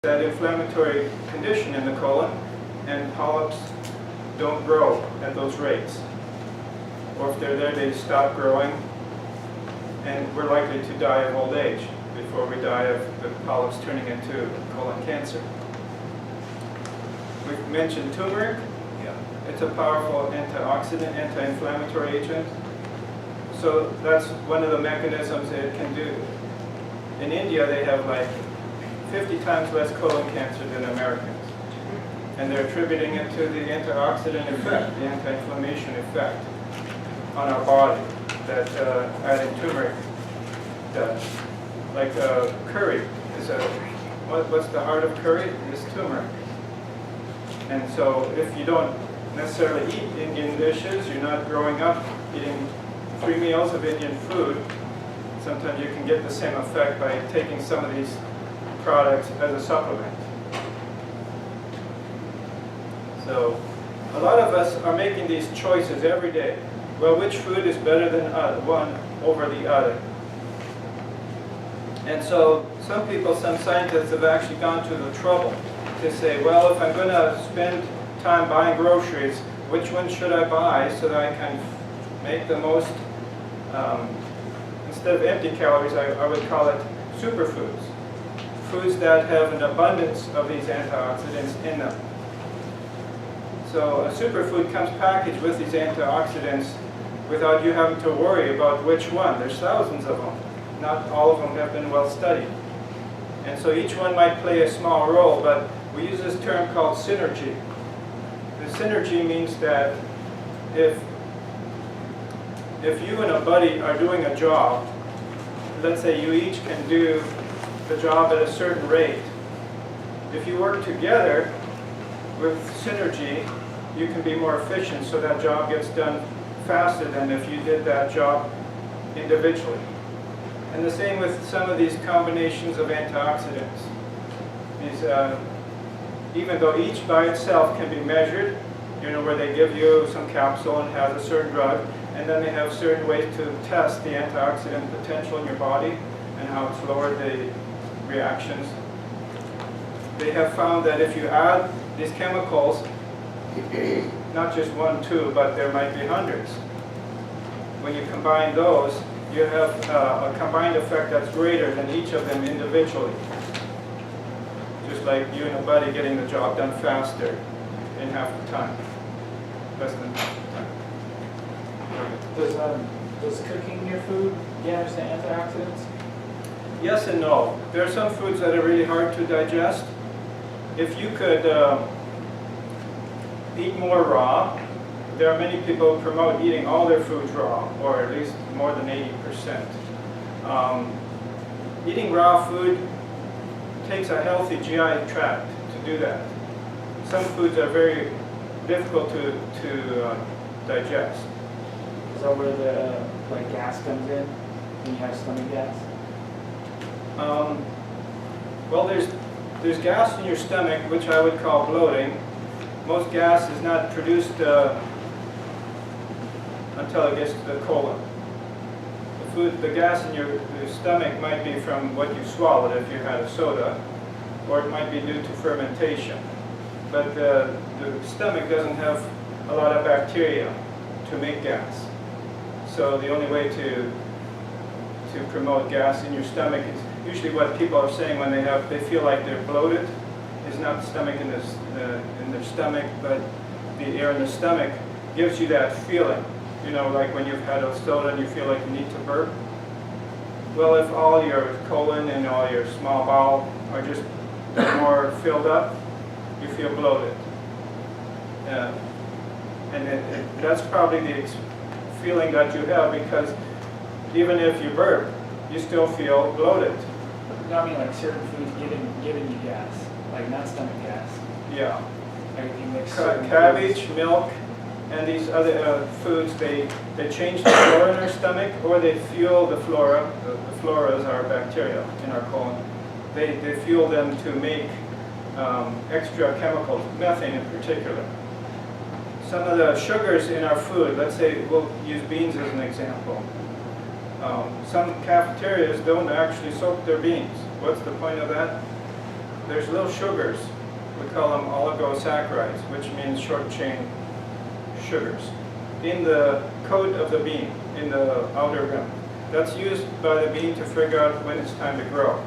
that inflammatory condition in the colon, and polyps don't grow at those rates. Or if they're there, they stop growing, and we're likely to die of old age before we die of the polyps turning into colon cancer. We've mentioned turmeric. It's a powerful antioxidant, anti-inflammatory agent. So that's one of the mechanisms it can do. In India, they have like 50 times less colon cancer than Americans. And they're attributing it to the antioxidant effect, the anti-inflammation effect on our body that adding turmeric does. Like curry is what's the heart of curry? Is turmeric. And so if you don't necessarily eat Indian dishes, you're not growing up eating 3 meals of Indian food, sometimes you can get the same effect by taking some of these products as a supplement. So a lot of us are making these choices every day. Well, which food is better than one over the other? And so some people, some scientists have actually gone to the trouble to say, well, if I'm going to spend time buying groceries, which one should I buy so that I can make the most, instead of empty calories, I would call it superfoods. Foods that have an abundance of these antioxidants in them. So a superfood comes packaged with these antioxidants without you having to worry about which one. There's thousands of them. Not all of them have been well studied. And so each one might play a small role, but we use this term called synergy. The synergy means that if you and a buddy are doing a job, let's say you each can do the job at a certain rate. If you work together with synergy, you can be more efficient so that job gets done faster than if you did that job individually. And the same with some of these combinations of antioxidants. These, even though each by itself can be measured, you know, where they give you some capsule and has a certain drug, and then they have certain ways to test the antioxidant potential in your body and how it's lowered the reactions. They have found that if you add these chemicals, not just 1, 2, but there might be hundreds. When you combine those, you have a combined effect that's greater than each of them individually. Just like you and a buddy getting the job done faster in half the time. Less than half the time. Does cooking your food damage the antioxidants? Yes and no. There are some foods that are really hard to digest. If you could eat more raw, there are many people who promote eating all their foods raw, or at least more than 80%. Eating raw food takes a healthy GI tract to do that. Some foods are very difficult to digest. Is that where the gas comes in when you have stomach gas? Well, there's gas in your stomach, which I would call bloating. Most gas is not produced until it gets to the colon. The gas in your stomach might be from what you swallowed if you had a soda, or it might be due to fermentation. But the stomach doesn't have a lot of bacteria to make gas. So the only way to promote gas in your stomach is usually what people are saying when they feel like they're bloated. Is not the stomach in their stomach, but the air in the stomach gives you that feeling. You know, like when you've had a soda and you feel like you need to burp. Well, if all your colon and all your small bowel are just more filled up, you feel bloated. And that's probably the feeling that you have, because even if you burp, you still feel bloated. No, I mean like certain foods giving you gas, like not stomach gas. Yeah. Everything makes cabbage, milk, and these other foods, they change the flora in our stomach, or they fuel the flora. The flora is our bacteria in our colon. They fuel them to make extra chemicals, methane in particular. Some of the sugars in our food, let's say we'll use beans as an example. Some cafeterias don't actually soak their beans. What's the point of that? there's little sugars. We call them oligosaccharides, which means short chain sugars, in the coat of the bean, in the outer rim. That's used by the bean to figure out when it's time to grow.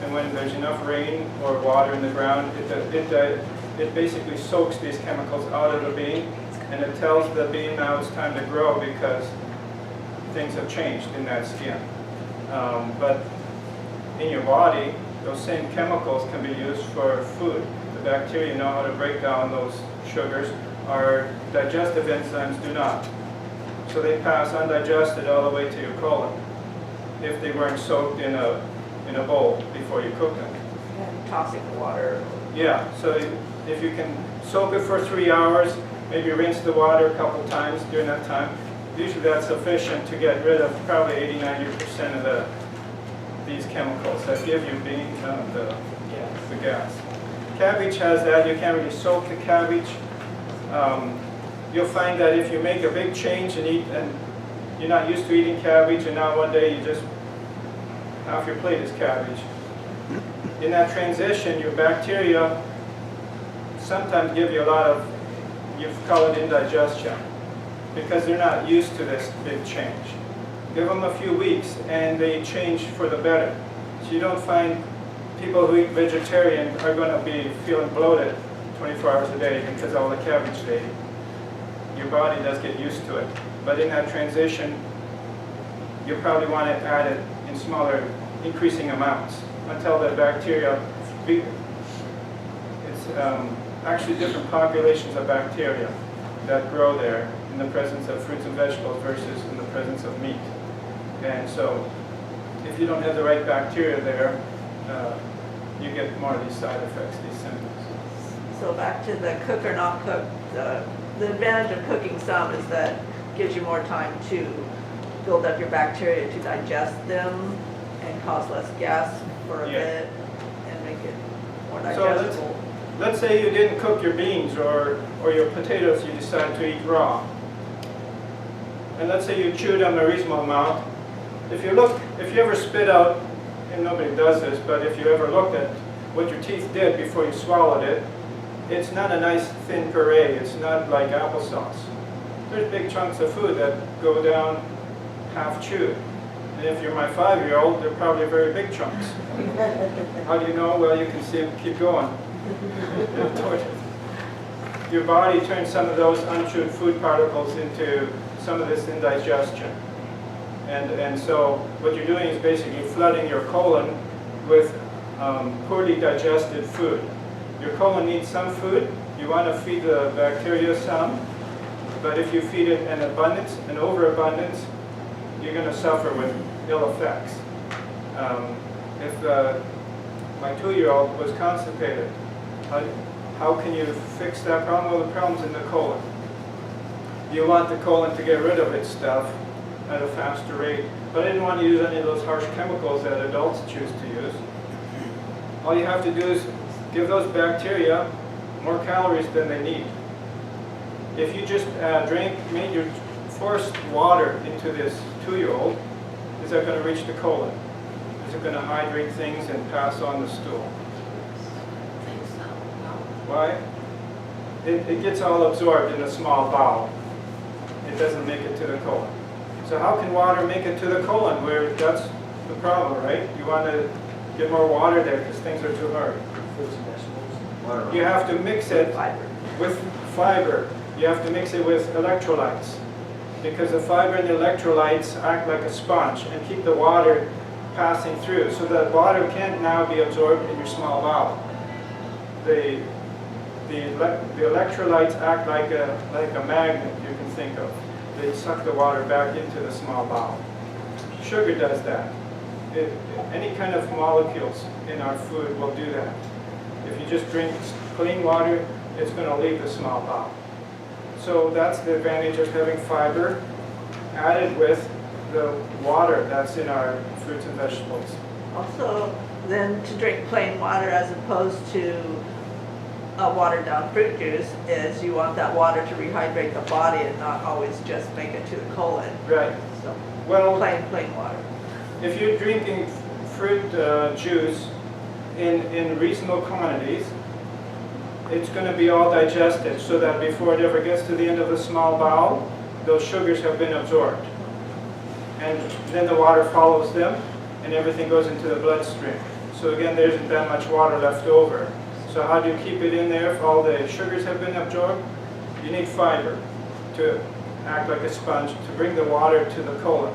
And when there's enough rain or water in the ground, it basically soaks these chemicals out of the bean, and it tells the bean now it's time to grow because things have changed in that skin. But in your body, those same chemicals can be used for food. The bacteria know how to break down those sugars. Our digestive enzymes do not. So they pass undigested all the way to your colon if they weren't soaked in a bowl before you cook them. And tossing the water. Yeah, so if you can soak it for 3 hours, maybe rinse the water a couple times during that time, usually that's sufficient to get rid of probably 80–90% of these chemicals that give you the gas. Cabbage has that. You can't really soak the cabbage. You'll find that if you make a big change and you're not used to eating cabbage, and now one day you just, half your plate is cabbage. In that transition, your bacteria sometimes give you a lot of, you call it indigestion, because they're not used to this big change. Give them a few weeks and they change for the better. So you don't find people who eat vegetarian are going to be feeling bloated 24 hours a day because of all the cabbage they eat. Your body does get used to it. But in that transition, you probably want to add it in smaller, increasing amounts until the bacteria, it's actually different populations of bacteria that grow there in the presence of fruits and vegetables versus in the presence of meat. And so if you don't have the right bacteria there, you get more of these side effects, these symptoms. So back to the cook or not cook, the advantage of cooking some is that it gives you more time to build up your bacteria to digest them and cause less gas for a bit and make it more digestible. So let's say you didn't cook your beans or your potatoes, you decide to eat raw. And let's say you chewed them a reasonable amount. If you ever spit out, and nobody does this, but if you ever looked at what your teeth did before you swallowed it, it's not a nice thin puree. It's not like applesauce. There's big chunks of food that go down half chewed. And if you're my 5-year-old, they're probably very big chunks. How do you know? Well, you can see them keep going. Your body turns some of those unchewed food particles into some of this indigestion. And so what you're doing is basically flooding your colon with poorly digested food. Your colon needs some food. You want to feed the bacteria some, but if you feed it an abundance, an overabundance, you're going to suffer with ill effects. If my 2-year-old was constipated, how can you fix that problem? Well, the problem's in the colon. You want the colon to get rid of its stuff at a faster rate. But I didn't want to use any of those harsh chemicals that adults choose to use. All you have to do is give those bacteria more calories than they need. If you just forced water into this 2-year-old, is that going to reach the colon? Is it going to hydrate things and pass on the stool? I think so. Why? It gets all absorbed in a small bowel. It doesn't make it to the colon. So how can water make it to the colon, where that's the problem, right? You want to get more water there because things are too hard. Fruits and vegetables. You have to mix it with fiber. You have to mix it with electrolytes, because the fiber and the electrolytes act like a sponge and keep the water passing through. So that water can't now be absorbed in your small bowel. The electrolytes act like a magnet, you can think of. They suck the water back into the small bowel. Sugar does that. Any kind of molecules in our food will do that. If you just drink clean water, it's going to leave the small bowel. So that's the advantage of having fiber added with the water that's in our fruits and vegetables. Also, then to drink plain water as opposed to a watered down fruit juice is you want that water to rehydrate the body and not always just make it to the colon. Right. So Well, plain water. if you're drinking fruit juice, in reasonable quantities, it's going to be all digested so that before it ever gets to the end of the small bowel, those sugars have been absorbed. And then the water follows them and everything goes into the bloodstream. So again, there isn't that much water left over. So how do you keep it in there if all the sugars have been absorbed? You need fiber to act like a sponge to bring the water to the colon.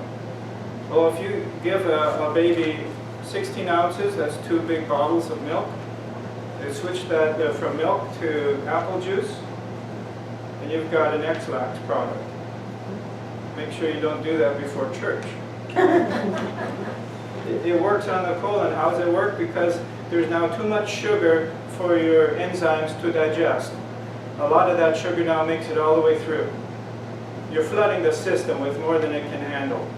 Well, if you give a baby 16 ounces, that's 2 big bottles of milk. You switch that from milk to apple juice, and you've got an X-Lax product. Make sure you don't do that before church. It works on the colon. How does it work? Because there's now too much sugar for your enzymes to digest. A lot of that sugar now makes it all the way through. You're flooding the system with more than it can handle.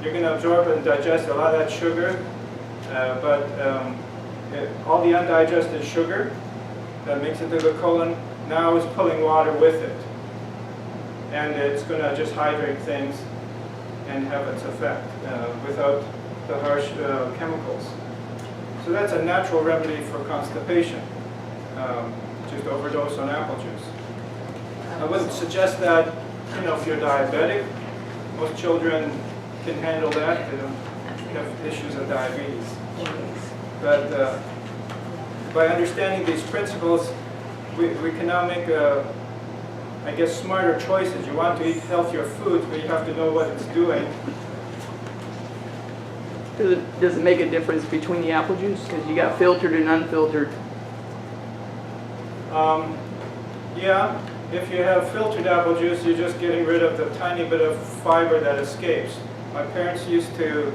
You're going to absorb and digest a lot of that sugar, but all the undigested sugar that makes it to the colon now is pulling water with it. And it's going to just hydrate things and have its effect without the harsh chemicals. So that's a natural remedy for constipation, just overdose on apple juice. I wouldn't suggest that, if you're diabetic. Most children can handle that. They don't have issues of diabetes. But by understanding these principles, we can now make, smarter choices. You want to eat healthier foods, but you have to know what it's doing. Does it make a difference between the apple juice? Because you got filtered and unfiltered. Yeah, if you have filtered apple juice, you're just getting rid of the tiny bit of fiber that escapes. My parents used to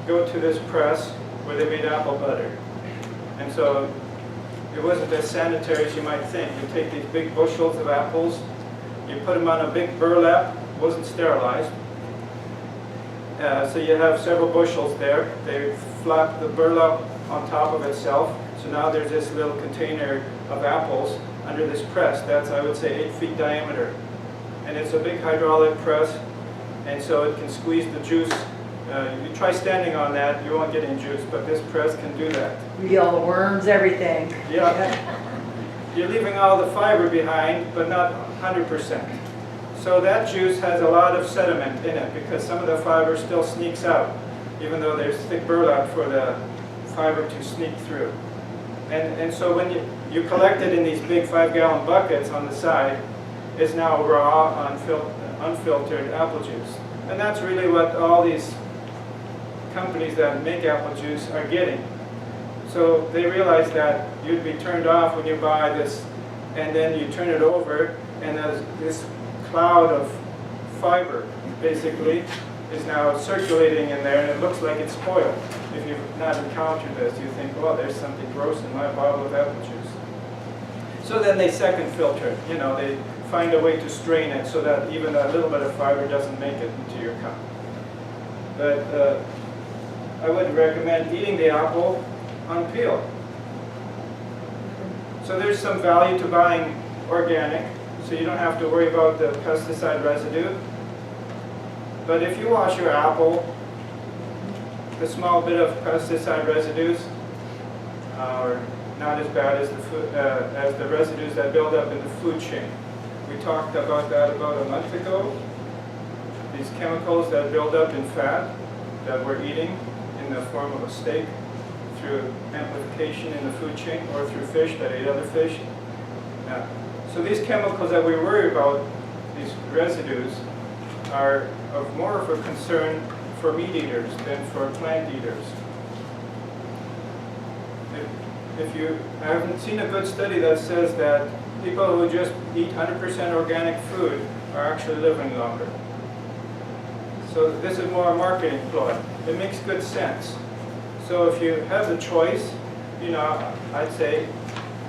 go to this press where they made apple butter. And so it wasn't as sanitary as you might think. You take these big bushels of apples, you put them on a big burlap, wasn't sterilized. So you have several bushels there. They flap the burlap on top of itself. So now there's this little container of apples under this press. That's, I would say, 8 feet diameter. And it's a big hydraulic press, and so it can squeeze the juice. You try standing on that, you won't get any juice, but this press can do that. You get all the worms, everything. Yeah. You're leaving all the fiber behind, but not 100%. So that juice has a lot of sediment in it because some of the fiber still sneaks out, even though there's thick burlap for the fiber to sneak through. And so when you collect it in these big 5-gallon buckets on the side, it's now raw, unfiltered apple juice. And that's really what all these companies that make apple juice are getting. So they realize that you'd be turned off when you buy this, and then you turn it over, and there's this cloud of fiber, basically, is now circulating in there, and it looks like it's spoiled. If you've not encountered this, you think, well, there's something gross in my bottle of apple juice. So then they second filter it. They find a way to strain it so that even a little bit of fiber doesn't make it into your cup. But I would recommend eating the apple on peel. So there's some value to buying organic, so you don't have to worry about the pesticide residue. But if you wash your apple, the small bit of pesticide residues are not as bad as the residues that build up in the food chain. We talked about that about a month ago. These chemicals that build up in fat that we're eating in the form of a steak through amplification in the food chain or through fish that ate other fish. So these chemicals that we worry about, these residues, are of more of a concern for meat eaters than for plant eaters. I haven't seen a good study that says that people who just eat 100% organic food are actually living longer. So this is more a marketing ploy. It makes good sense. So if you have the choice, I'd say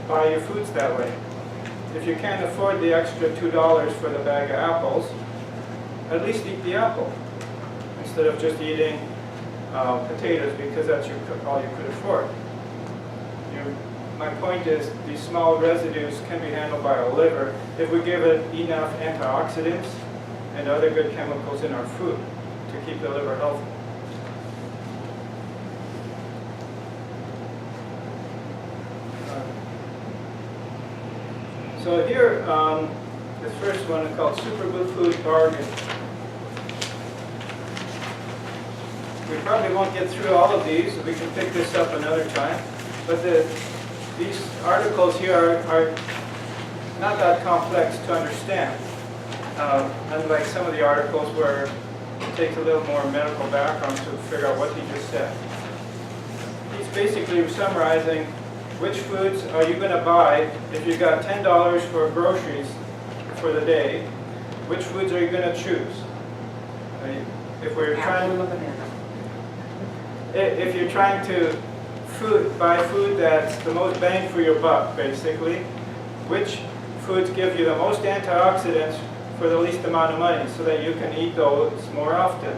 buy your foods that way. If you can't afford the extra $2 for the bag of apples, at least eat the apple instead of just eating potatoes because that's all you could afford. My point is these small residues can be handled by our liver if we give it enough antioxidants and other good chemicals in our food to keep the liver healthy. So here, this first one is called Superfood Food Bargain. We probably won't get through all of these. We can pick this up another time. But these articles here are not that complex to understand. Unlike some of the articles where it takes a little more medical background to figure out what he just said. He's basically summarizing which foods are you going to buy if you got $10 for groceries for the day. Which foods are you going to choose? If we're trying, if you're trying to buy food that's the most bang for your buck, basically, which foods give you the most antioxidants for the least amount of money, so that you can eat those more often,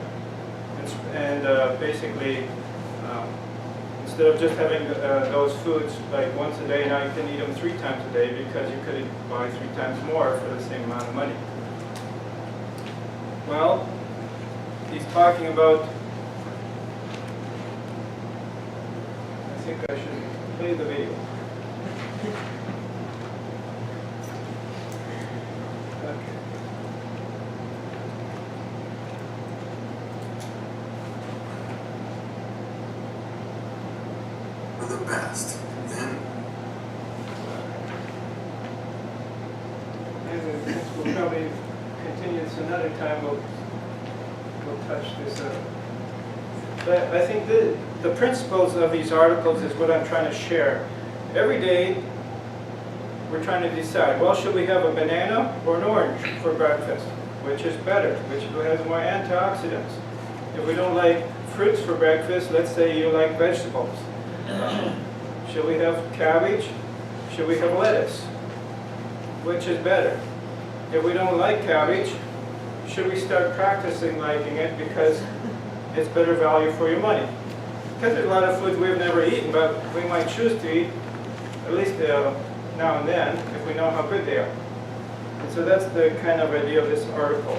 and basically. Instead of just having those foods like once a day, now you can eat them 3 times a day because you could buy 3 times more for the same amount of money. Well, he's talking about, I think I should play the video. Okay. The best. Then And since we'll probably continue this another time, we'll touch this up. But I think the principles of these articles is what I'm trying to share. Every day, we're trying to decide, well, should we have a banana or an orange for breakfast? Which is better? Which has more antioxidants? If we don't like fruits for breakfast, let's say you like vegetables. Should we have cabbage? Should we have lettuce? Which is better? If we don't like cabbage, should we start practicing liking it because it's better value for your money? Because there's a lot of foods we've never eaten, but we might choose to eat, at least now and then, if we know how good they are. And so that's the kind of idea of this article.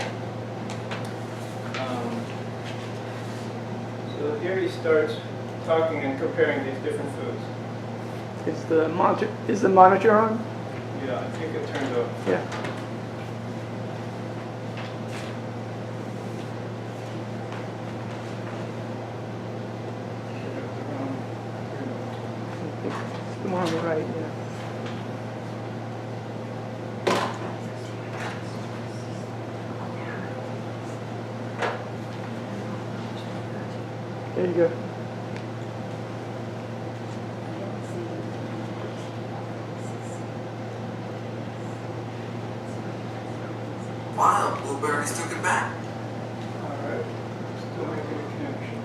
So here he starts talking and comparing these different foods. Is the monitor on? Yeah, I think it turned up. Yeah. It's the one on the right, yeah. There you go. wow, blueberries took it back. All right, still making a connection.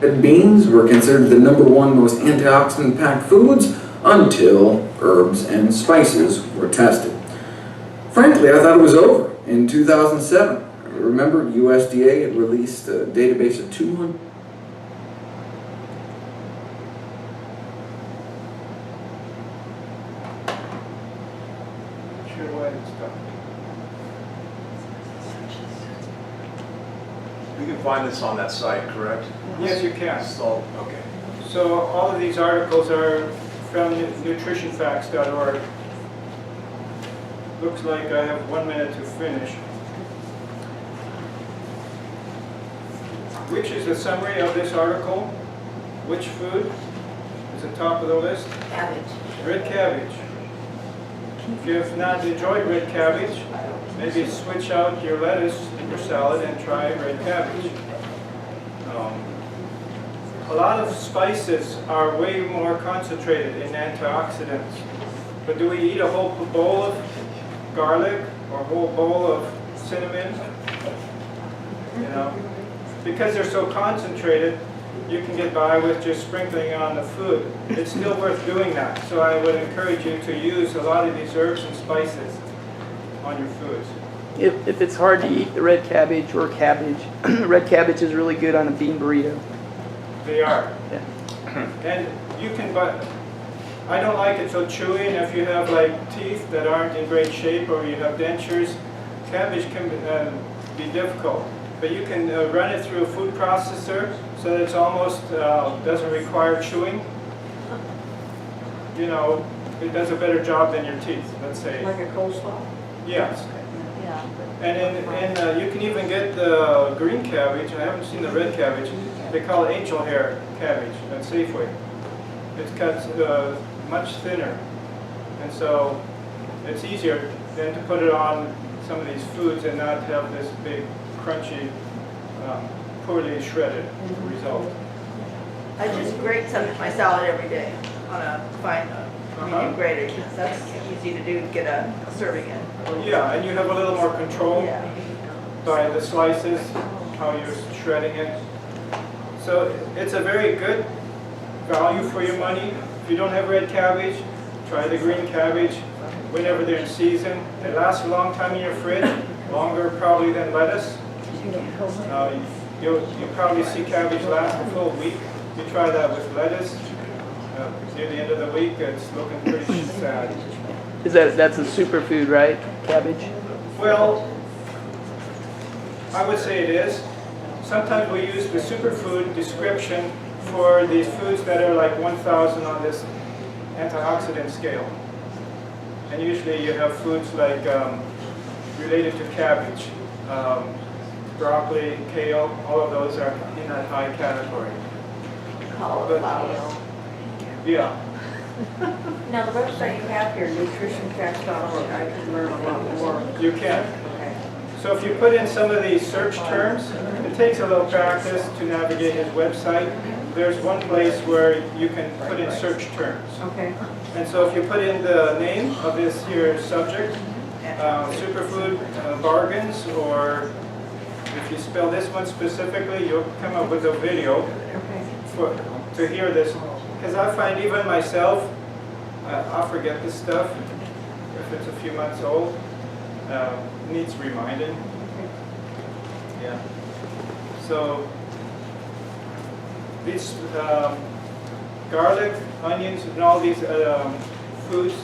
Red beans were considered the #1 most antioxidant-packed foods until herbs and spices were tested. Frankly, I thought it was over in 2007. Remember, USDA had released a database of 200. Not sure why it stopped. We can find this on that site, correct? Yes, you can. So, okay. So all of these articles are from nutritionfacts.org. Looks like I have 1 minute to finish. Which is the summary of this article? Which food is at the top of the list? Cabbage. Red cabbage. If you have not enjoyed red cabbage, maybe switch out your lettuce in your salad and try red cabbage. A lot of spices are way more concentrated in antioxidants. But do we eat a whole bowl of garlic or a whole bowl of cinnamon? You know, because they're so concentrated, you can get by with just sprinkling it on the food. It's still worth doing that. So I would encourage you to use a lot of these herbs and spices on your foods. If it's hard to eat the red cabbage or cabbage, red cabbage is really good on a bean burrito. They are. Yeah. And you can buy, I don't like it so chewy, and if you have like teeth that aren't in great shape or you have dentures, cabbage can be difficult. But you can run it through a food processor so that it's almost doesn't require chewing. You know, it does a better job than your teeth, let's say. Like a coleslaw? Yes. Yeah. And you can even get the green cabbage. I haven't seen the red cabbage. They call it angel hair cabbage at Safeway. It's cut much thinner, and so it's easier than to put it on some of these foods and not have this big, crunchy, poorly shredded result. I just grate some in my salad every day on a fine medium grater. That's easy to do, get a serving in. Yeah, and you have a little more control Yeah. by the slices, how you're shredding it. So it's a very good value for your money. If you don't have red cabbage, try the green cabbage whenever they're in season. They last a long time in your fridge, longer probably than lettuce. You'll probably see cabbage last a full week. You try that with lettuce. Near the end of the week, it's looking pretty sad. That's a superfood, right? Cabbage? Well, I would say it is. Sometimes we use the superfood description for these foods that are like 1,000 on this antioxidant scale. And usually you have foods like related to cabbage, broccoli, kale, all of those are in that high category. Cauliflower. Yeah. Now, the website you have here, nutritionfacts.org, I can learn a lot more. You can. Okay. So if you put in some of these search terms, it takes a little practice to navigate his website. There's one place where you can put in search terms. Okay. And so if you put in the name of this here subject, superfood bargains, or if you spell this one specifically, you'll come up with a video Okay. to hear this. Because I find even myself, I'll forget this stuff if it's a few months old. Needs reminding. Yeah. So these garlic, onions, and all these foods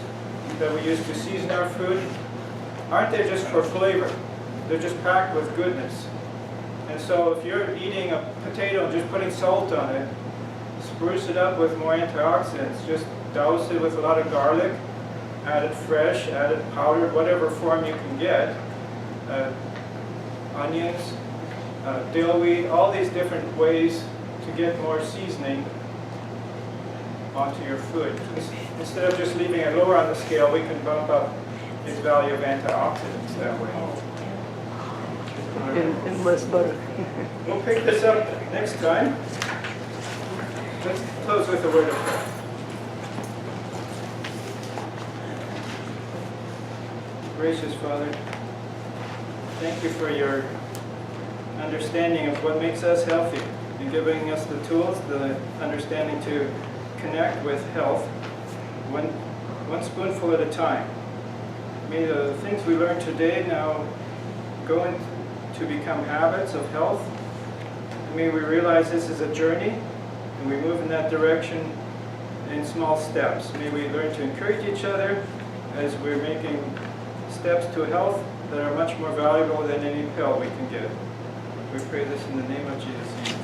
that we use to season our food, aren't they just for flavor? They're just packed with goodness. And so if you're eating a potato and just putting salt on it, spruce it up with more antioxidants. Just douse it with a lot of garlic, add it fresh, add it powdered, whatever form you can get. Onions, dill weed, all these different ways to get more seasoning onto your food. Instead of just leaving it lower on the scale, we can bump up its value of antioxidants that way. And less butter. We'll pick this up next time. Let's close with a word of prayer. Gracious Father, thank you for your understanding of what makes us healthy and giving us the tools, the understanding to connect with health one spoonful at a time. May the things we learned today now go to become habits of health. May we realize this is a journey, and we move in that direction in small steps. May we learn to encourage each other as we're making steps to health that are much more valuable than any pill we can get. We pray this in the name of Jesus.